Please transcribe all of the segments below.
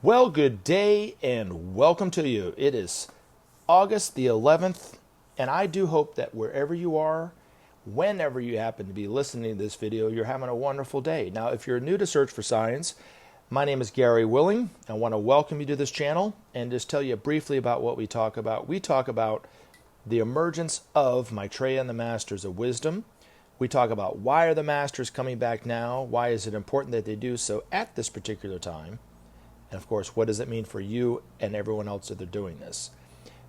Well, good day and welcome to you. It is August the 11th, and I do hope that wherever you are, whenever you happen to be listening to this video, you're having a wonderful day. Now, if you're new to Search for Science, my name is Gary Willing. I want to welcome you to this channel and just tell you briefly about what we talk about. We talk about the emergence of Maitreya and the Masters of Wisdom. We talk about why are the Masters coming back now? Why is it important that they do so at this particular time? And of course, what does it mean for you and everyone else that they're doing this?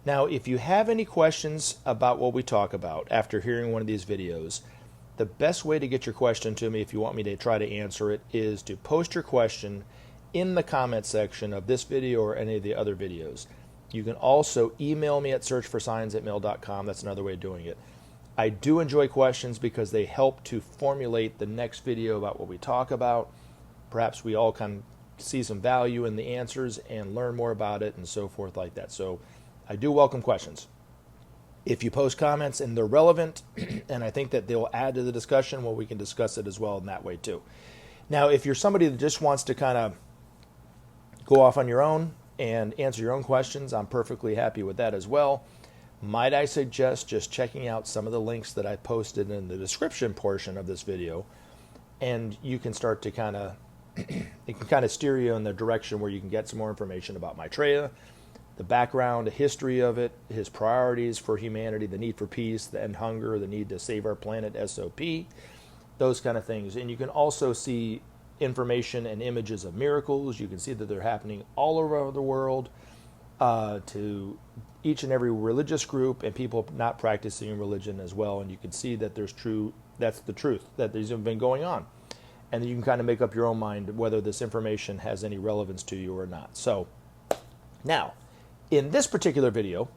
Now, if you have any questions about what we talk about after hearing one of these videos, the best way to get your question to me, if you want me to try to answer it, is to post your question in the comment section of this video or any of the other videos. You can also email me at searchforscience@mail.com. That's another way of doing it. I do enjoy questions because they help to formulate the next video about what we talk about. Perhaps we all can see some value in the answers and learn more about it and so forth like that. So I do welcome questions. If you post comments and they're relevant and I think that they'll add to the discussion, well, we can discuss it as well in that way too. Now, if you're somebody that just wants to kind of go off on your own and answer your own questions, I'm perfectly happy with that as well. Might I suggest just checking out some of the links that I posted in the description portion of this video, and you can start to kind of it can kind of steer you in the direction where you can get some more information about Maitreya, the background, the history of it, his priorities for humanity, the need for peace, the end hunger, the need to save our planet, SOP, those kind of things. And you can also see information and images of miracles. You can see that they're happening all over the world to each and every religious group and people not practicing religion as well. And you can see that that's the truth, that these have been going on. And you can kind of make up your own mind whether this information has any relevance to you or not. So now, in this particular video,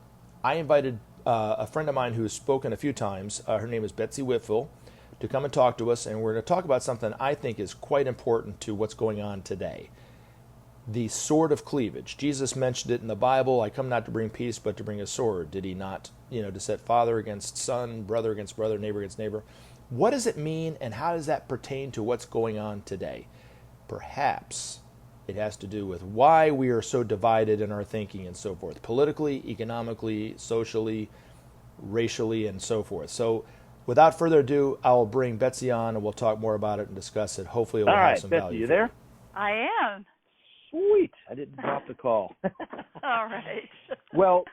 I invited a friend of mine who's spoken a few times. Her name is Betsy Whitfield, to come and talk to us. And we're going to talk about something I think is quite important to what's going on today. The sword of cleavage. Jesus mentioned it in the Bible. I come not to bring peace, but to bring a sword. Did he not? To set father against son, brother against brother, neighbor against neighbor. What does it mean, and how does that pertain to what's going on today? Perhaps it has to do with why we are so divided in our thinking and so forth, politically, economically, socially, racially, and so forth. So without further ado, I'll bring Betsy on, and we'll talk more about it and discuss it. Hopefully it will have some Betsy, value. you there? I am. Sweet. I didn't drop the call. All right. Well,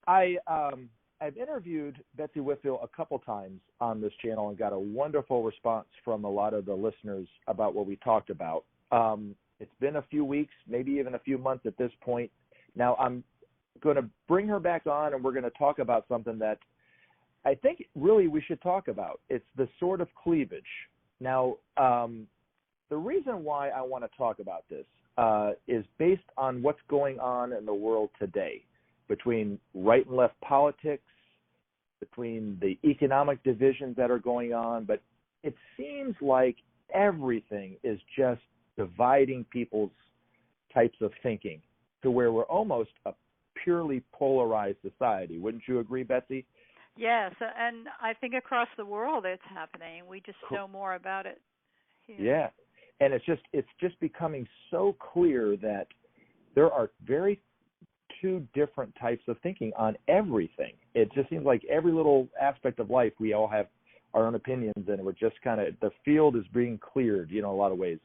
I've interviewed Betsy Whitfield a couple times on this channel and got a wonderful response from a lot of the listeners about what we talked about. It's been a few weeks, maybe even a few months at this point. Now I'm going to bring her back on, and we're going to talk about something that I think really we should talk about. It's the sword of cleavage. Now, the reason why I want to talk about this is based on what's going on in the world today, between right and left politics, between the economic divisions that are going on. But it seems like everything is just dividing people's types of thinking to where we're almost a purely polarized society. Wouldn't you agree, Betsy? Yes, and I think across the world it's happening. We just know more about it here. Yeah, and it's just becoming so clear that there are two different types of thinking on everything. It just seems like every little aspect of life, we all have our own opinions, and we're just kind of, the field is being cleared, in a lot of ways.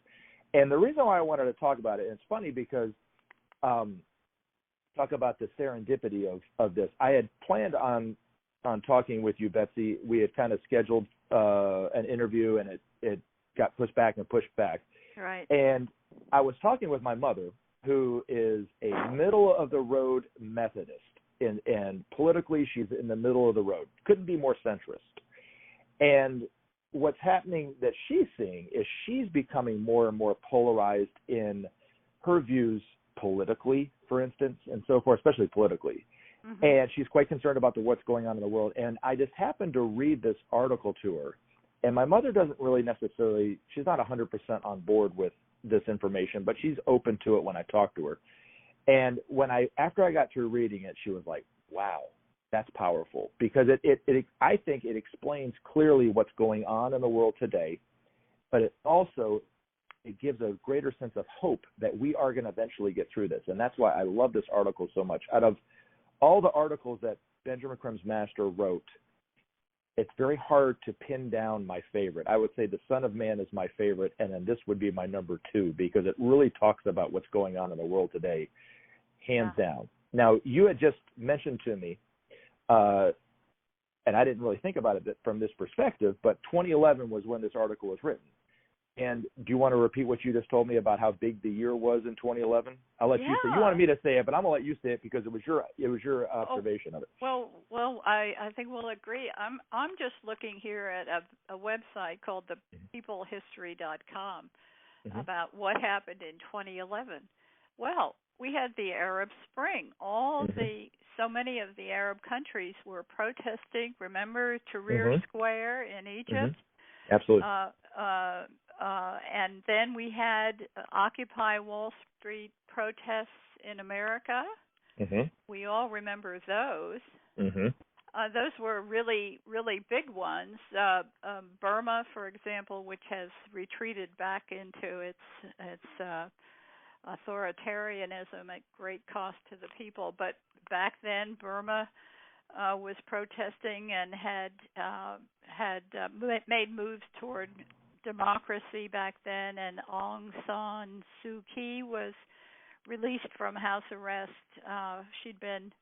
And the reason why I wanted to talk about it, and it's funny because talk about the serendipity of this. I had planned on talking with you, Betsy. We had kind of scheduled an interview, and it got pushed back and pushed back. Right. And I was talking with my mother, who is a middle-of-the-road Methodist, and politically she's in the middle of the road. Couldn't be more centrist. And what's happening that she's seeing is she's becoming more and more polarized in her views politically, for instance, and so forth, especially politically. Mm-hmm. And she's quite concerned about what's going on in the world. And I just happened to read this article to her, and my mother doesn't really necessarily, she's not 100% on board with this information, but she's open to it when I talk to her. And after I got through reading it, she was like, wow, that's powerful, because I think it explains clearly what's going on in the world today, but it also it gives a greater sense of hope that we are going to eventually get through this. And that's why I love this article so much. Out of all the articles that Benjamin Creme's master wrote, it's very hard to pin down my favorite. I would say The Son of Man is my favorite, and then this would be my number 2 because it really talks about what's going on in the world today, hands down. Now, you had just mentioned to me, and I didn't really think about it from this perspective, but 2011 was when this article was written. And do you want to repeat what you just told me about how big the year was in 2011? I'll let you say. You wanted me to say it, but I'm gonna let you say it because it was your observation of it. Well, I think we'll agree. I'm just looking here at a website called thepeoplehistory.com about what happened in 2011. Well, we had the Arab Spring. So many of the Arab countries were protesting. Remember Tahrir Square in Egypt? Absolutely. And then we had Occupy Wall Street protests in America. We all remember those. Those were really, really big ones. Burma, for example, which has retreated back into its authoritarianism at great cost to the people. But back then, Burma was protesting and had made moves toward democracy back then, and Aung San Suu Kyi was released from house arrest. She'd been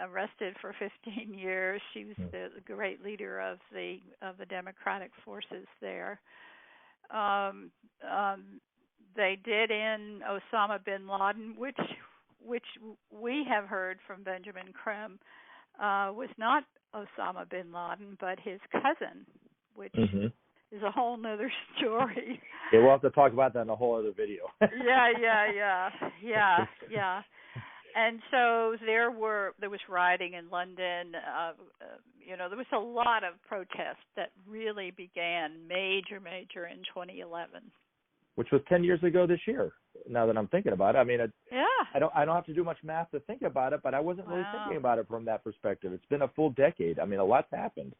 arrested for 15 years. She was the great leader of the democratic forces there. They did end Osama bin Laden, which we have heard from Benjamin Creme was not Osama bin Laden, but his cousin, which is a whole nother story. Yeah, we'll have to talk about that in a whole other video. Yeah. And so there was rioting in London. There was a lot of protests that really began major in 2011. Which was 10 years ago this year. Now that I'm thinking about it, I mean, I don't have to do much math to think about it, but I wasn't really thinking about it from that perspective. It's been a full decade. I mean, a lot's happened,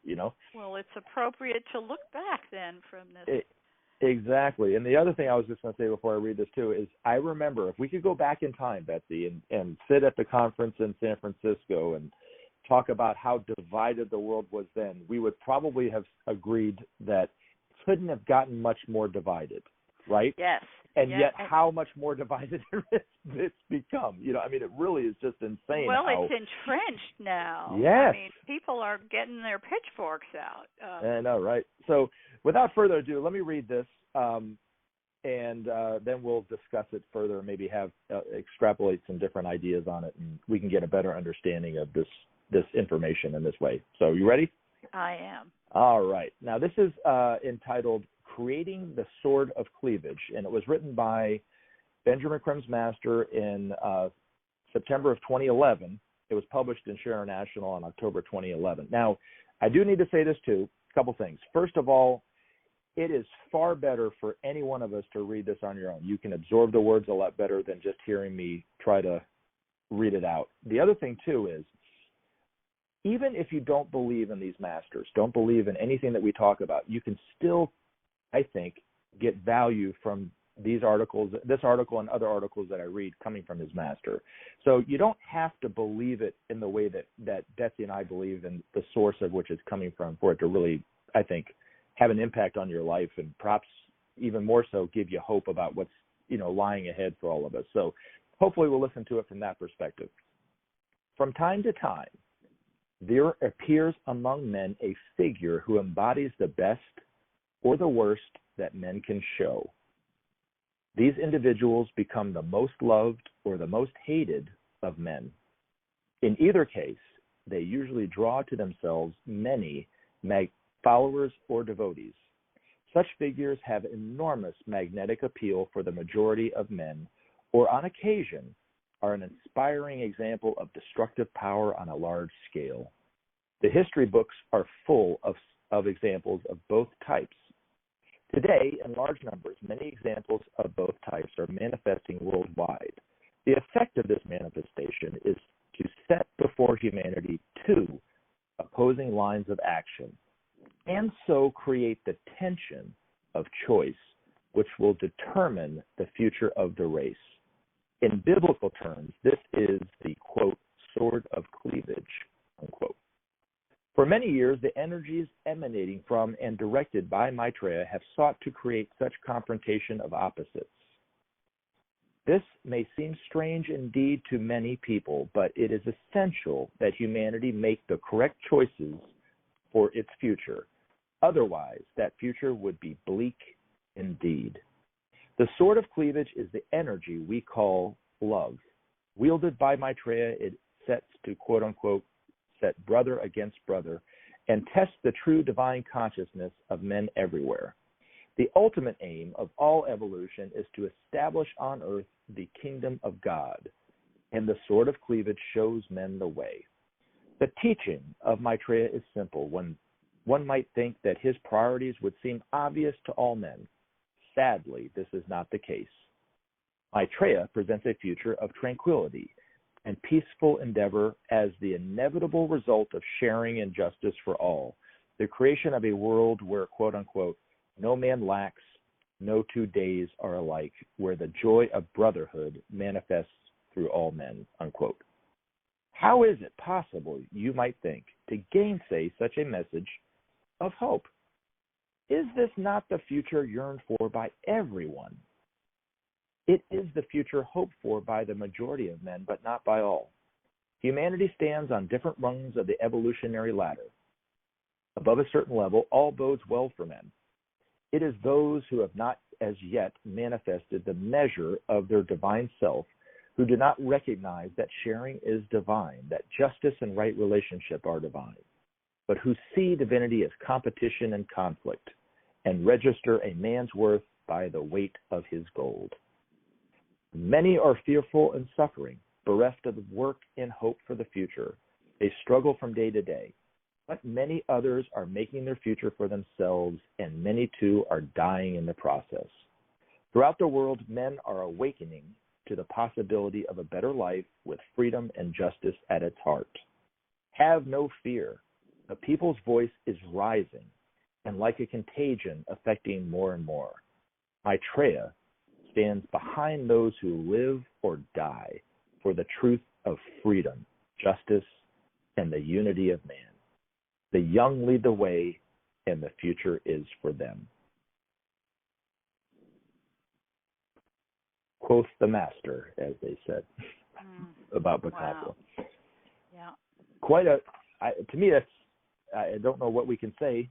Well, it's appropriate to look back then from this. Exactly. And the other thing I was just going to say before I read this too is I remember if we could go back in time, Betsy, and sit at the conference in San Francisco and talk about how divided the world was then, we would probably have agreed that it couldn't have gotten much more divided. Right? Yes. And yet how much more divided it's become. I mean, it really is just insane. Well, it's entrenched now. Yes. I mean, people are getting their pitchforks out. I know, right? So without further ado, let me read this, and then we'll discuss it further and maybe have extrapolate some different ideas on it, and we can get a better understanding of this information in this way. So you ready? I am. All right. Now, this is entitled Creating the Sword of Cleavage, and it was written by Benjamin Creme's master in September of 2011. It was published in Share International in October 2011. Now, I do need to say this too, a couple things. First of all, it is far better for any one of us to read this on your own. You can absorb the words a lot better than just hearing me try to read it out. The other thing too is, even if you don't believe in these masters, don't believe in anything that we talk about, you can still, I think, get value from these articles, this article and other articles that I read coming from his master. So you don't have to believe it in the way that Betsy and I believe in the source of which it's coming from for it to really, I think, have an impact on your life and perhaps even more so give you hope about what's, lying ahead for all of us. So hopefully we'll listen to it from that perspective. From time to time, there appears among men a figure who embodies the best or the worst that men can show. These individuals become the most loved or the most hated of men. In either case, they usually draw to themselves many followers or devotees. Such figures have enormous magnetic appeal for the majority of men, or on occasion are an inspiring example of destructive power on a large scale. The history books are full of examples of both types. Today, in large numbers, many examples of both types are manifesting worldwide. The effect of this manifestation is to set before humanity two opposing lines of action, and so create the tension of choice, which will determine the future of the race. In biblical terms, this is the, quote, sword of cleavage, unquote. For many years, the energies emanating from and directed by Maitreya have sought to create such confrontation of opposites. This may seem strange indeed to many people, but it is essential that humanity make the correct choices for its future. Otherwise, that future would be bleak indeed. The sword of cleavage is the energy we call love. Wielded by Maitreya, it sets to, quote unquote, set brother against brother and test the true divine consciousness of men everywhere. The ultimate aim of all evolution is to establish on earth the kingdom of God, and the sword of cleavage shows men the way. The teaching of Maitreya is simple. One might think that his priorities would seem obvious to all men. Sadly, this is not the case. Maitreya presents a future of tranquility and peaceful endeavor as the inevitable result of sharing and justice for all, the creation of a world where, quote unquote, no man lacks, no 2 days are alike, where the joy of brotherhood manifests through all men, unquote. How is it possible, you might think, to gainsay such a message of hope? Is this not the future yearned for by everyone? It is the future hoped for by the majority of men, but not by all. Humanity stands on different rungs of the evolutionary ladder. Above a certain level, all bodes well for men. It is those who have not as yet manifested the measure of their divine self, who do not recognize that sharing is divine, that justice and right relationship are divine, but who see divinity as competition and conflict, and register a man's worth by the weight of his gold. Many are fearful and suffering, bereft of work and hope for the future. They struggle from day to day. But many others are making their future for themselves, and many too are dying in the process. Throughout the world, men are awakening to the possibility of a better life with freedom and justice at its heart. Have no fear. The people's voice is rising, and like a contagion, affecting more and more. Maitreya stands behind those who live or die for the truth of freedom, justice, and the unity of man. The young lead the way, and the future is for them. Quoth the master, as they said, about Picasso. Wow. Yeah. Quite to me, that's, I don't know what we can say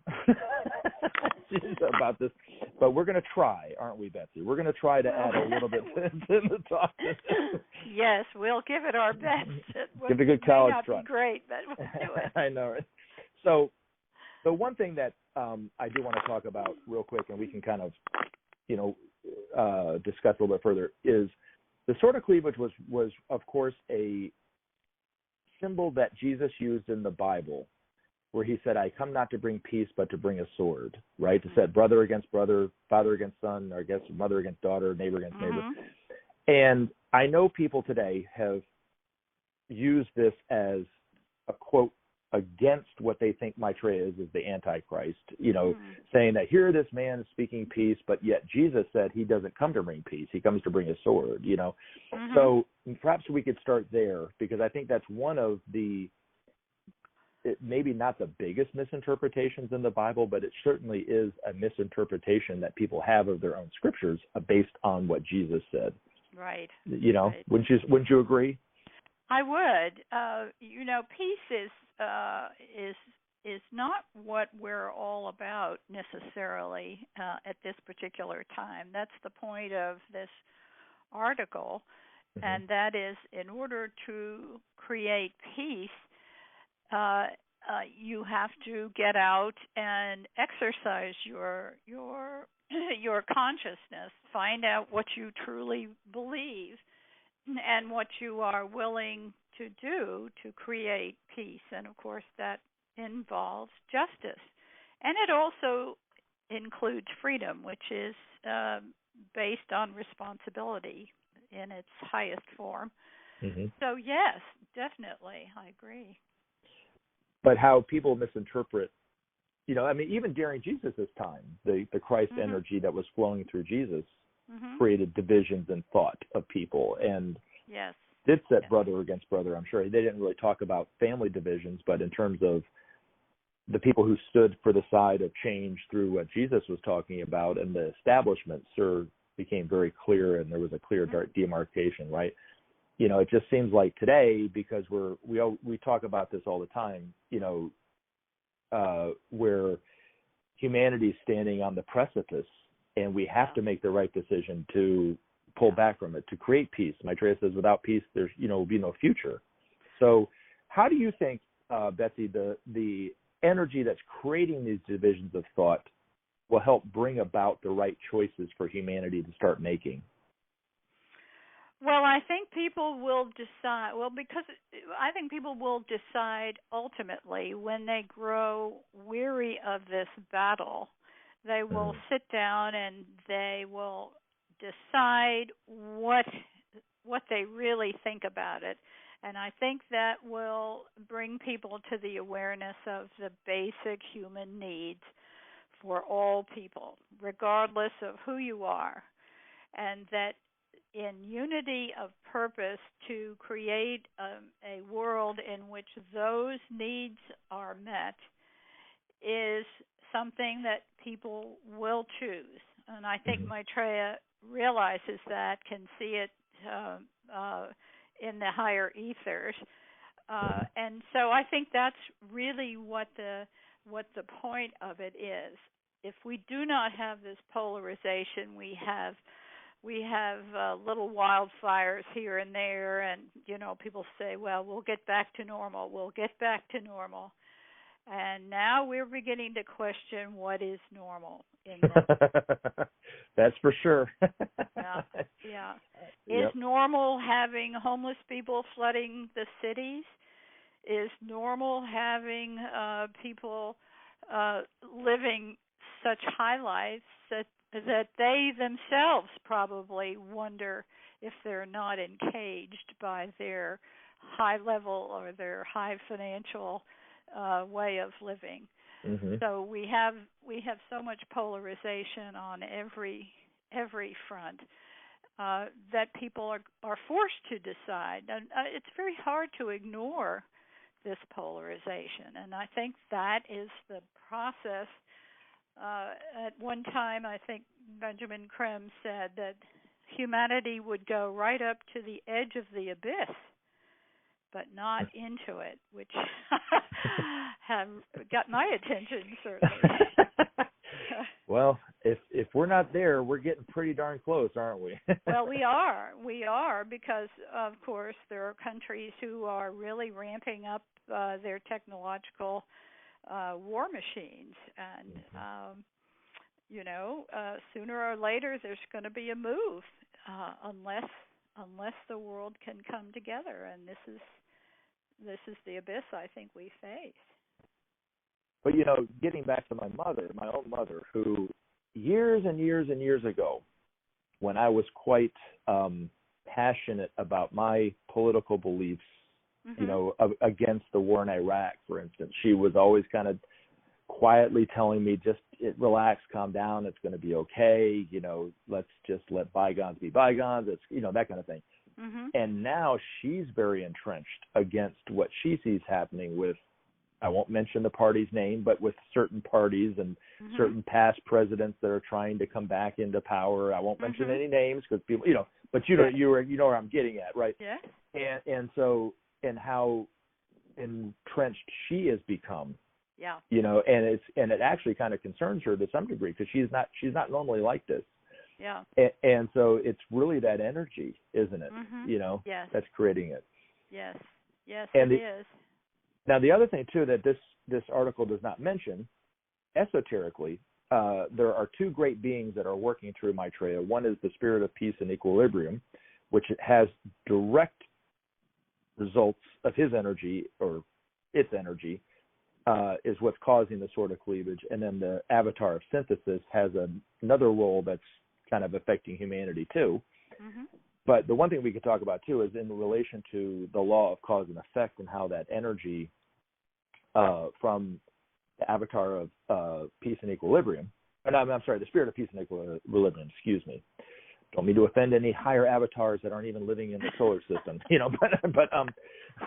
about this, but we're going to try, aren't we, Betsy? We're going to try to add a little bit to the talk. Yes, we'll give it our best. Give it a good college try. May not be great, but we'll do it. I know, right? So the one thing that I do want to talk about real quick, and we can kind of, discuss a little bit further, is the sword of cleavage was of course a symbol that Jesus used in the Bible, where he said, I come not to bring peace, but to bring a sword, right? To set brother against brother, father against son, or I guess mother against daughter, neighbor against neighbor. And I know people today have used this as a quote against what they think Maitreya is the Antichrist, saying that here this man is speaking peace, but yet Jesus said he doesn't come to bring peace. He comes to bring a sword, So perhaps we could start there, because I think that's one of the, maybe not the biggest misinterpretations in the Bible, but it certainly is a misinterpretation that people have of their own scriptures based on what Jesus said. Right. Right. Wouldn't you agree? I would. Peace is not what we're all about necessarily at this particular time. That's the point of this article, and that is, in order to create peace, you have to get out and exercise your consciousness, find out what you truly believe and what you are willing to do to create peace. And of course that involves justice. And it also includes freedom, which is based on responsibility in its highest form. So yes, definitely, I agree. But how people misinterpret, even during Jesus' time, the Christ energy that was flowing through Jesus, created divisions in thought of people and Yes. did set brother against brother. I'm sure they didn't really talk about family divisions, but in terms of the people who stood for the side of change through what Jesus was talking about, and the establishment became very clear, and there was a clear demarcation, right? You know, it just seems like today, because we talk about this all the time, you know, where humanity's standing on the precipice, and we have to make the right decision to pull back from it, to create peace. Maitreya says, without peace, there's, you know, will be no future. So how do you think, Betsy, the energy that's creating these divisions of thought will help bring about the right choices for humanity to start making? Well, I think people will decide, because I think people will decide ultimately when they grow weary of this battle, they will sit down and they will decide what they really think about it. And I think that will bring people to the awareness of the basic human needs for all people, regardless of who you are, and that in unity of purpose to create a world in which those needs are met is something that people will choose. And I think Maitreya realizes that, can see it in the higher ethers. And so I think that's really what the point of it is. If we do not have this polarization, we have little wildfires here and there, and, you know, people say, well, we'll get back to normal. We'll get back to normal. And now we're beginning to question what is normal in this. That's for sure. Yeah. Is normal having homeless people flooding the cities? Is normal having people living such high lives that they themselves probably wonder if they're not encaged by their high level or their high financial way of living? So we have so much polarization on every front that people are forced to decide, and it's very hard to ignore this polarization. And I think that is the process. At one time, I think Benjamin Creme said that humanity would go right up to the edge of the abyss, but not into it, which have got my attention, certainly. Well, if we're not there, we're getting pretty darn close, aren't we? Well, we are, because, of course, there are countries who are really ramping up their technological war machines, and you know, sooner or later there's going to be a move, unless the world can come together, and this is the abyss I think we face. But, you know, getting back to my own mother, who years and years and years ago, when I was quite passionate about my political beliefs, you know, against the war in Iraq, for instance, she was always kind of quietly telling me, just relax, calm down, it's going to be okay, you know, let's just let bygones be bygones, it's, you know, that kind of thing. And now she's very entrenched against what she sees happening with, I won't mention the party's name, but with certain parties and certain past presidents that are trying to come back into power. I won't mention any names because people, you know, but you know where I'm getting at, right? Yeah. And how entrenched she has become. Yeah. You know, and it actually kind of concerns her to some degree, because she's not normally like this. Yeah. And so it's really that energy, isn't it? You know, that's creating it. Yes. Yes, and it is. Now, the other thing, too, that this article does not mention, esoterically, there are two great beings that are working through Maitreya. One is the spirit of peace and equilibrium, which has direct results of his energy, or its energy, is what's causing the sort of cleavage. And then the avatar of synthesis has another role that's kind of affecting humanity, too. But the one thing we could talk about, too, is in relation to the law of cause and effect, and how that energy from the avatar of peace and equilibrium, and I'm sorry, the spirit of peace and equilibrium, excuse me, don't mean to offend any higher avatars that aren't even living in the solar system, but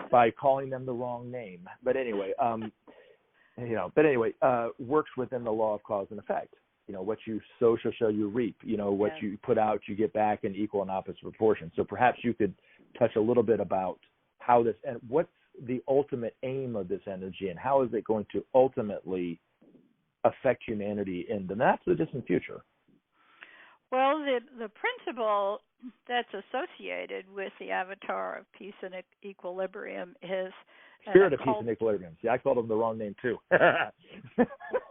by calling them the wrong name. But anyway, works within the law of cause and effect. What you sow shall you reap. What you put out, you get back in equal and opposite proportions. So perhaps you could touch a little bit about how this, and what's the ultimate aim of this energy, and how is it going to ultimately affect humanity in the not so distant future? Well, the principle that's associated with the avatar of peace and equilibrium is Spirit of Peace and Equilibrium. See, I called him the wrong name too.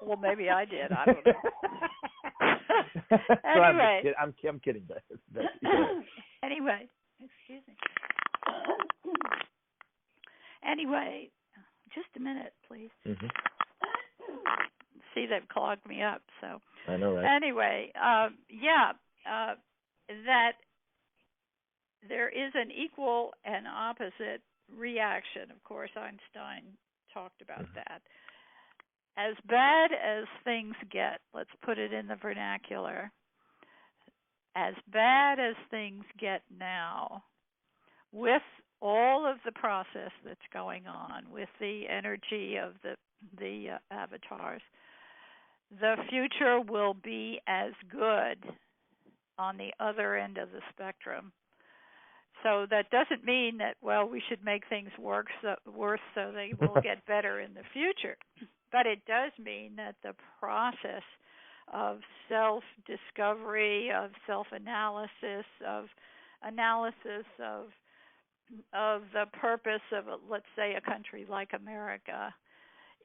Well, maybe I did. I don't know. Anyway, I'm kidding. Anyway, excuse me. Anyway, just a minute, please. Mm-hmm. See, they've clogged me up. So I know, right? Anyway, that there is an equal and opposite reaction. Of course, Einstein talked about that. As bad as things get, let's put it in the vernacular, as bad as things get now, with all of the process that's going on, with the energy of the avatars, the future will be as good on the other end of the spectrum. So that doesn't mean that, we should make things worse so they will get better in the future. But it does mean that the process of self-discovery, of self-analysis, of analysis of the purpose of, let's say, a country like America,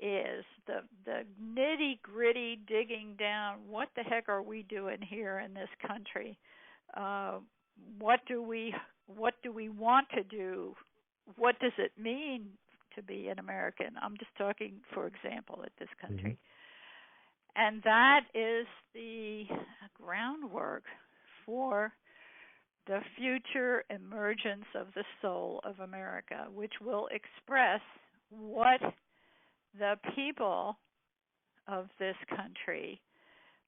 is the nitty-gritty digging down. What the heck are we doing here in this country? What do we want to do? What does it mean to be an American? I'm just talking, for example, at this country. Mm-hmm. And that is the groundwork for the future emergence of the soul of America, which will express what the people of this country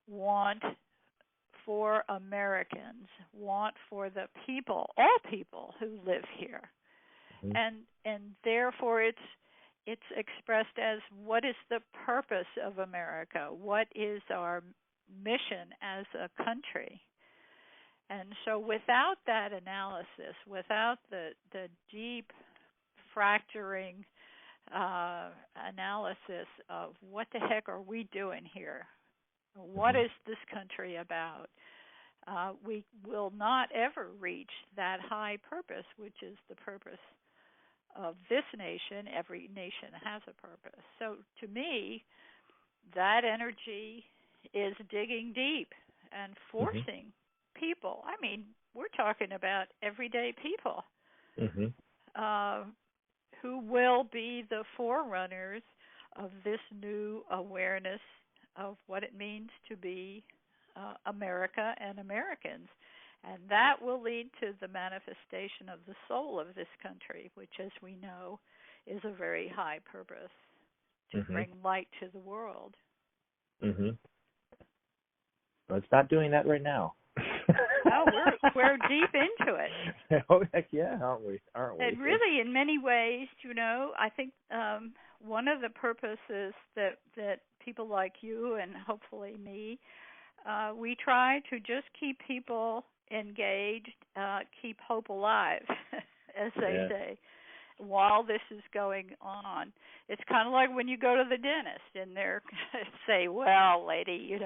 want for Americans, want for the people, all people who live here. Mm-hmm. And therefore it's expressed as, what is the purpose of America? What is our mission as a country? And so without that analysis, without the deep fracturing analysis of what the heck are we doing here? What is this country about? We will not ever reach that high purpose, which is the purpose of this nation. Every nation has a purpose. So to me, that energy is digging deep and forcing people. I mean, we're talking about everyday people who will be the forerunners of this new awareness of what it means to be America and Americans. And that will lead to the manifestation of the soul of this country, which, as we know, is a very high purpose, to bring light to the world. Well, it's not doing that right now. No, we're deep into it. Oh, heck yeah, aren't we? And really, in many ways, I think one of the purposes that people like you and hopefully me, we try to just keep people engaged, keep hope alive, as they say, while this is going on. It's kind of like when you go to the dentist and they're say, well, lady,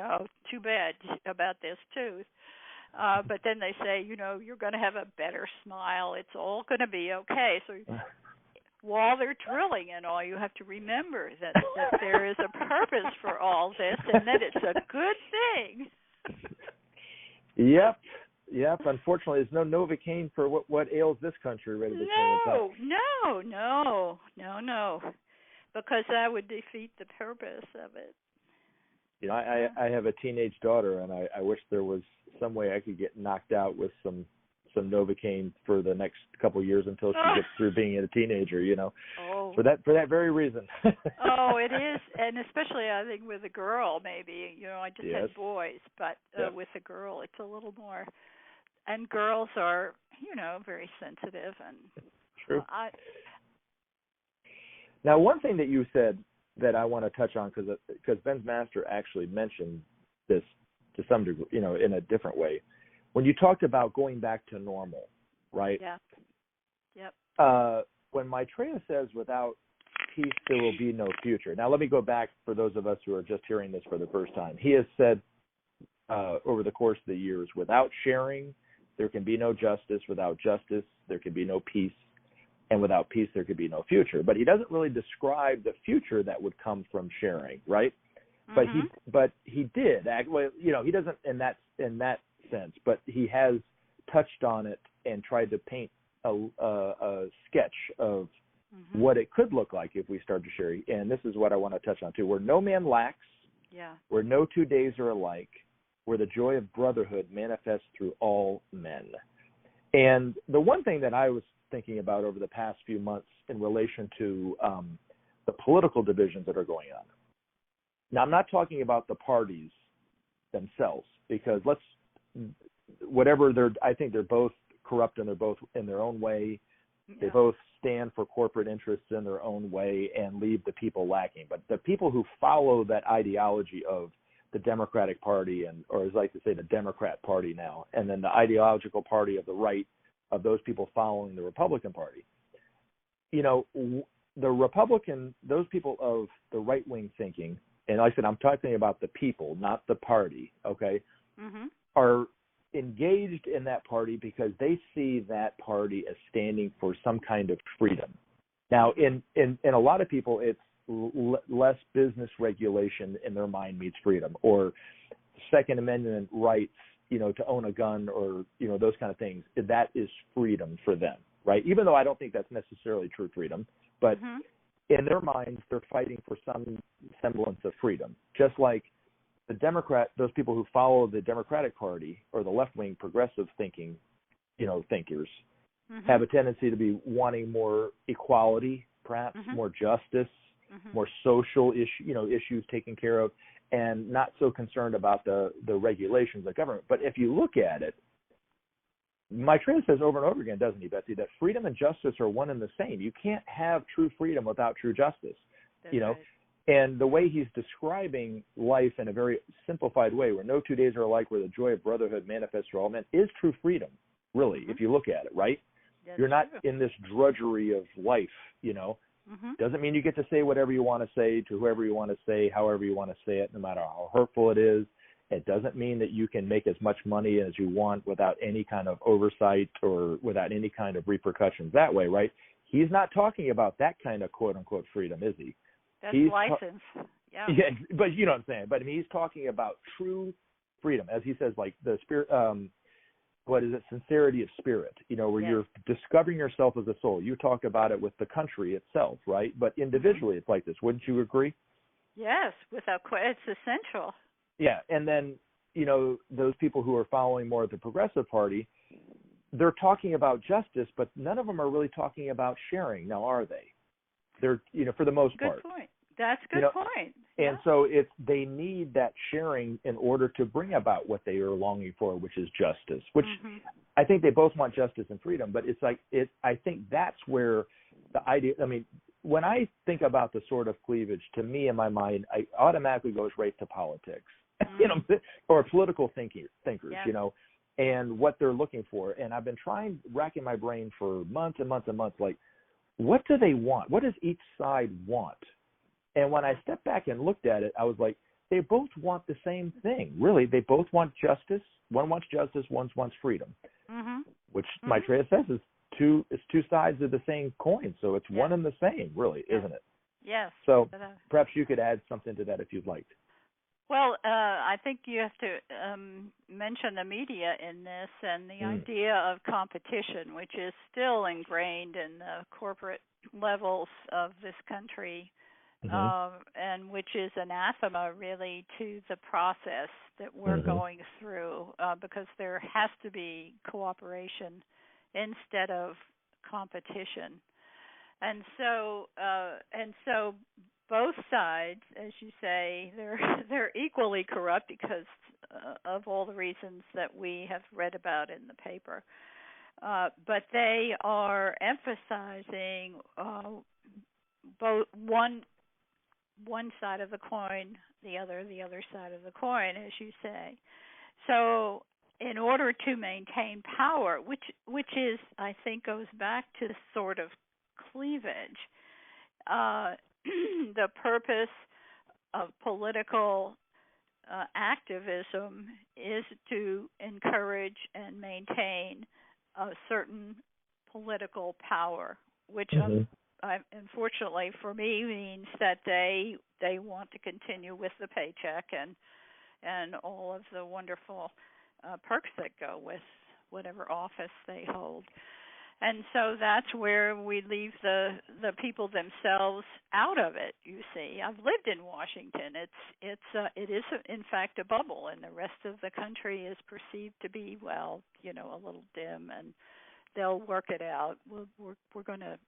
too bad about this tooth. But then they say, you're going to have a better smile. It's all going to be okay. So while they're drilling and all, you have to remember that there is a purpose for all this and that it's a good thing. Yep. Unfortunately, there's no Novocaine for what ails this country right at this point. No. Because that would defeat the purpose of it. I have a teenage daughter, and I wish there was some way I could get knocked out with some Novocaine for the next couple of years until she gets through being a teenager, for that very reason. Oh, it is, and especially I think with a girl, maybe, I just had boys, but with a girl, it's a little more and girls are, very sensitive and True. Now, one thing that you said that I want to touch on, because Ben's master actually mentioned this to some degree, in a different way. When you talked about going back to normal, right? Yeah. Yep. When Maitreya says, without peace, there will be no future. Now, let me go back for those of us who are just hearing this for the first time. He has said over the course of the years, without sharing, there can be no justice. Without justice, there can be no peace. And without peace, there could be no future. But he doesn't really describe the future that would come from sharing, right? Mm-hmm. But he did. Well, he doesn't in that sense, but he has touched on it and tried to paint a sketch of what it could look like if we start to share. And this is what I want to touch on too: where no man lacks, where no 2 days are alike, where the joy of brotherhood manifests through all men. And the one thing that I was thinking about over the past few months in relation to the political divisions that are going on. Now, I'm not talking about the parties themselves, because I think they're both corrupt and they're both in their own way. Yeah. They both stand for corporate interests in their own way and leave the people lacking. But the people who follow that ideology of the Democratic Party, or as I like to say, the Democrat Party now, and then the ideological party of the right, of those people following the Republican Party. Those people of the right-wing thinking, and like I said, I'm talking about the people, not the party, okay, are engaged in that party because they see that party as standing for some kind of freedom. Now, in a lot of people, it's less business regulation in their mind meets freedom, or Second Amendment rights, to own a gun, or, those kind of things. That is freedom for them, right? Even though I don't think that's necessarily true freedom, but in their minds, they're fighting for some semblance of freedom. Just like those people who follow the Democratic Party or the left-wing progressive thinking, thinkers, have a tendency to be wanting more equality, perhaps more justice, more social issues taken care of, and not so concerned about the regulations of government. But if you look at it, Maitreya says over and over again, doesn't he, Betsy, that freedom and justice are one and the same. You can't have true freedom without true justice. That's right. And the way he's describing life in a very simplified way, where no 2 days are alike, where the joy of brotherhood manifests for all men, is true freedom, really, if you look at it, right? That's You're not true. In this drudgery of life, Doesn't mean you get to say whatever you want to say to whoever you want to say, however you want to say it, no matter how hurtful it is. It doesn't mean that you can make as much money as you want without any kind of oversight or without any kind of repercussions that way, right? He's not talking about that kind of quote-unquote freedom, is he? That's license. Yeah, but you know what I'm saying. But I mean, he's talking about true freedom, as he says, like the spirit, what is it? Sincerity of spirit, where you're discovering yourself as a soul. You talked about it with the country itself, right? But individually, it's like this. Wouldn't you agree? Yes, without question, it's essential. Yeah, and then, those people who are following more of the Progressive Party, they're talking about justice, but none of them are really talking about sharing. Now, are they? They're, for the most part. Good point. That's a good point. And so they need that sharing in order to bring about what they are longing for, which is justice, which I think they both want justice and freedom, but I think that's where the idea, when I think about the sort of cleavage, to me in my mind, I automatically goes right to politics, or political thinkers, and what they're looking for. And I've been racking my brain for months and months and months, like, what do they want? What does each side want? And when I stepped back and looked at it, I was like, they both want the same thing, really. They both want justice. One wants justice, one wants freedom, which Maitreya says is two sides of the same coin. So it's one and the same, really, isn't it? Yes. So perhaps you could add something to that if you'd like. Well, I think you have to mention the media in this and the idea of competition, which is still ingrained in the corporate levels of this country, and which is anathema, really, to the process that we're going through, because there has to be cooperation instead of competition. And so both sides, as you say, they're equally corrupt, because of all the reasons that we have read about in the paper. But they are emphasizing both one side of the coin, the other side of the coin, as you say. So in order to maintain power, which is, I think, goes back to sort of cleavage, the purpose of political activism is to encourage and maintain a certain political power, which unfortunately for me means that they want to continue with the paycheck and all of the wonderful perks that go with whatever office they hold. And so that's where we leave the people themselves out of it. You see, I've lived in Washington. It is in fact a bubble, and the rest of the country is perceived to be, well, a little dim, and they'll work it out. We're gonna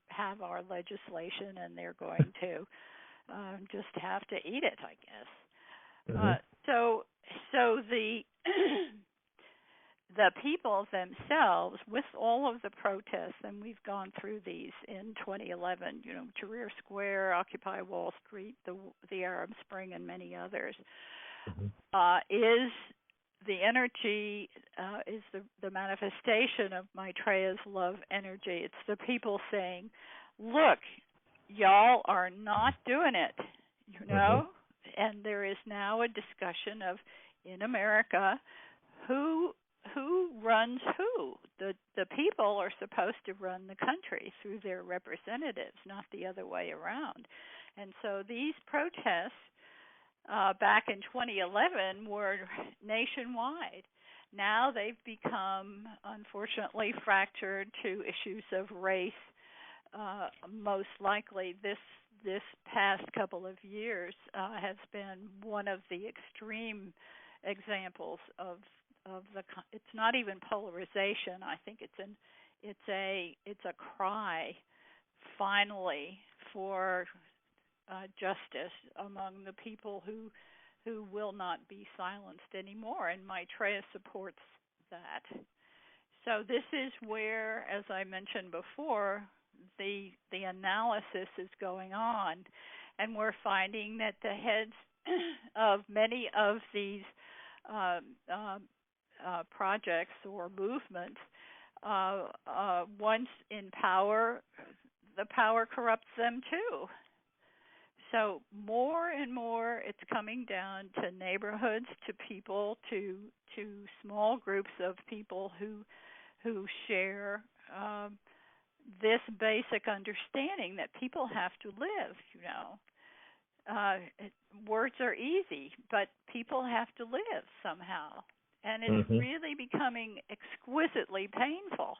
have our legislation, and they're going to just have to eat it, I guess. So the the people themselves, with all of the protests, and we've gone through these in 2011, Tahrir Square, Occupy Wall Street, the Arab Spring, and many others, is the energy, is the manifestation of Maitreya's love energy. It's the people saying, look, y'all are not doing it, and there is now a discussion of, in America, who runs who. The people are supposed to run the country through their representatives, not the other way around. And so these protests back in 2011 were nationwide. Now they've become, unfortunately, fractured to issues of race. Most likely this past couple of years has been one of the extreme examples of it's not even polarization. I think it's a cry finally for justice among the people who will not be silenced anymore, and Maitreya supports that. So this is where, as I mentioned before, the analysis is going on, and we're finding that the heads of many of these projects or movements, once in power, the power corrupts them too. So more and more it's coming down to neighborhoods, to people, to small groups of people who share this basic understanding that people have to live, words are easy, but people have to live somehow. And it's really becoming exquisitely painful.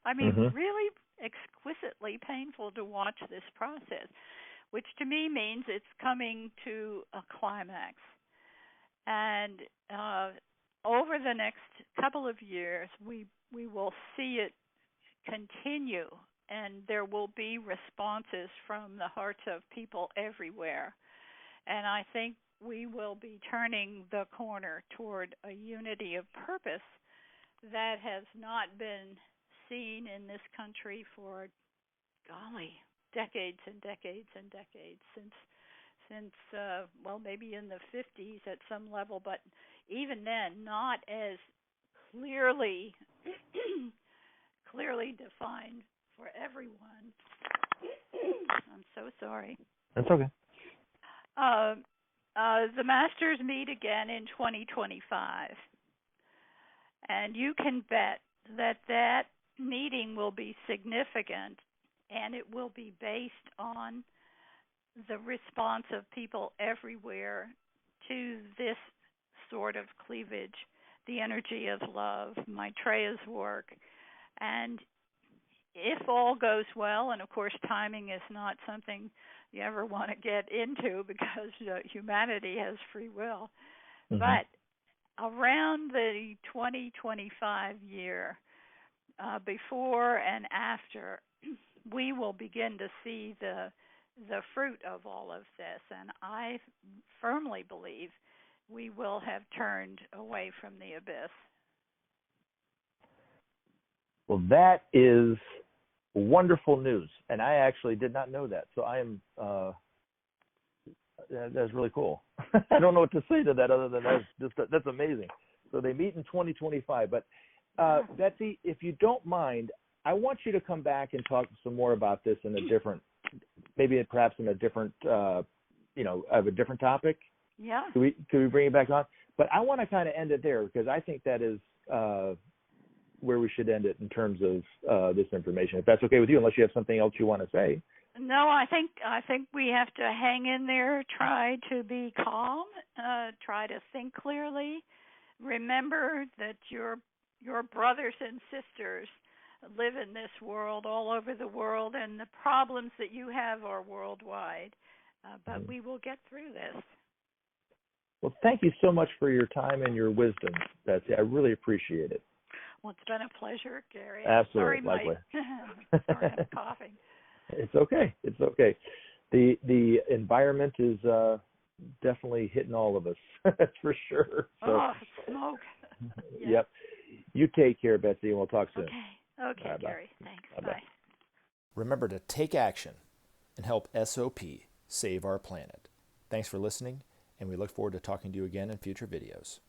I mean, really exquisitely painful to watch this process, which to me means it's coming to a climax. And over the next couple of years, we will see it continue, and there will be responses from the hearts of people everywhere. And I think we will be turning the corner toward a unity of purpose that has not been seen in this country for, golly, decades and decades and decades, since well, maybe in the 50s at some level, but even then, not as clearly defined for everyone. I'm so sorry. That's okay. The Masters meet again in 2025, and you can bet that meeting will be significant, and it will be based on the response of people everywhere to this sort of cleavage, the energy of love, Maitreya's work. And if all goes well, and of course timing is not something you ever want to get into because humanity has free will, but around the 2025 year, before and after, we will begin to see the fruit of all of this. And I firmly believe we will have turned away from the abyss. Well, that is wonderful news, and I actually did not know that. So I am that's really cool. I don't know what to say to that other than that's amazing. So they meet in 2025. But Betsy, if you don't mind, I want you to come back and talk some more about this in a different, maybe perhaps in a different, of a different topic. Yeah. Could we bring it back on? But I want to kind of end it there because I think that is where we should end it in terms of this information. If that's okay with you, unless you have something else you want to say. No, I think we have to hang in there, try to be calm, try to think clearly. Remember that your brothers and sisters live in this world, all over the world, and the problems that you have are worldwide. But we will get through this. Well, thank you so much for your time and your wisdom, Betsy. I really appreciate it. Well, it's been a pleasure, Gary. Absolutely. Sorry, Mike. Sorry, I'm coughing. It's okay. It's okay. The environment is definitely hitting all of us. That's for sure. So, smoke. Yeah. Yep. You take care, Betsy, and we'll talk soon. Okay, Bye-bye. Gary. Thanks. Bye-bye. Bye. Remember to take action and help SOP save our planet. Thanks for listening, and we look forward to talking to you again in future videos.